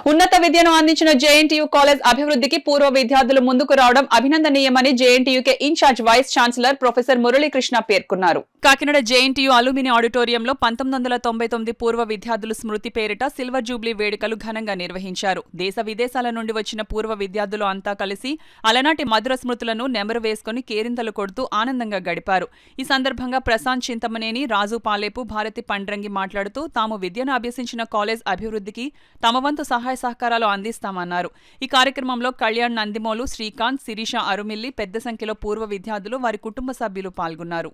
ఉన్నత విద్యను అందించిన జేఎన్టీయూ కాలేజ్ అభివృద్ధికి పూర్వ విద్యార్థులు ముందుకు రావడం అభినందనీయమని JNTUK incharge vice chancellor professor Muralikrishna పేర్కొన్నారు. కాకినాడ జేఎన్టీయూ అలుమిని ఆడిటోరియంలో 1999 పూర్వ విద్యార్థుల స్మృతి పేరిట సిల్వర్ జూబ్లీ వేడుకలు ఘనంగా నిర్వహించారు. దేశ విదేశాల నుండి వచ్చిన పూర్వ విద్యార్థులు అంతా కలిసి అలనాటి మధుర స్మృతులను నెమరు వేసుకుని కేరింతలు కొడుతూ ఆనందంగా గడిపారు. ఈ సందర్భంగా ప్రశాంత్ చింతమనేని, రాజు పాలేపు, భారతి పండ్రంగి మాట్లాడుతూ తాము విద్యను అభ్యసించిన కాలేజ్ అభివృద్ధికి తమ వంతు సహాయ సహకారాలు అందిస్తామన్నారు. ఈ కార్యక్రమంలో కళ్యాణ్ నందిమోలు, శ్రీకాంత్, శిరీష అరుమిల్లి, పెద్ద సంఖ్యలో పూర్వ విద్యార్థులు, వారి కుటుంబ సభ్యులు పాల్గొన్నారు.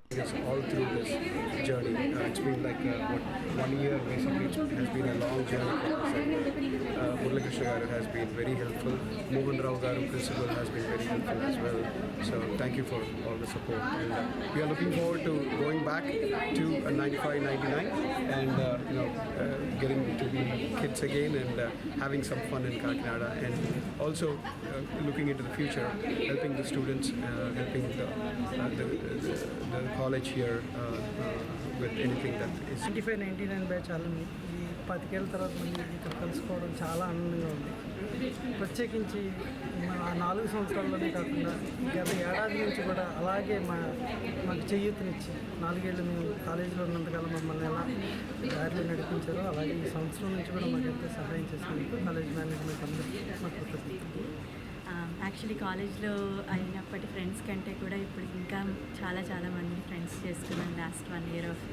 It's been like 1 year basically. It has been a long journey for us. Murali Krishna garu has been very helpful. Mohan Rao garu principal has been very helpful as well. So thank you for all the support. And we are looking forward to going back to 95-99 and getting to be kids again and having some fun in Kakinada, and also looking into the future, helping the students, helping the college here with anything that is 95-99 batch అలుమిని ఈ 10 ఏళ్ళ తర్వాత మళ్ళీ ఇక్కడ కలుసుకోవడం చాలా ఆనందంగా ఉంది. ప్రత్యేకించి ఆ 4 సంవత్సరాల్లోనే కాకుండా గత ఏడాది నుంచి కూడా అలాగే మాకు చేయూతనిచ్చి 4 ఏళ్ళు మేము కాలేజీలో ఉన్నంతకాలం మమ్మల్ని ఎలా దారిలో నడిపించారో అలాగే ఈ సంవత్సరం నుంచి కూడా మాకు ఎంతో సహాయం చేసినందుకు కాలేజ్ మేనేజ్మెంట్ అందరికీ మాకు కృతజ్ఞతలు. యాక్చువల్లీ కాలేజ్లో అయినప్పటి ఫ్రెండ్స్ కంటే కూడా ఇప్పుడు ఇంకా చాలా మంది ఫ్రెండ్స్ చేసుకున్నాం last 1 year of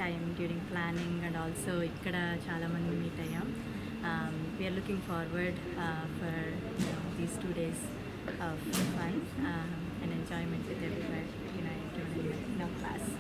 time during planning and also ఇక్కడ చాలామంది మీట్ అయ్యాం. We're looking forward for these 2 days of fun and enjoyment with everyone in our class.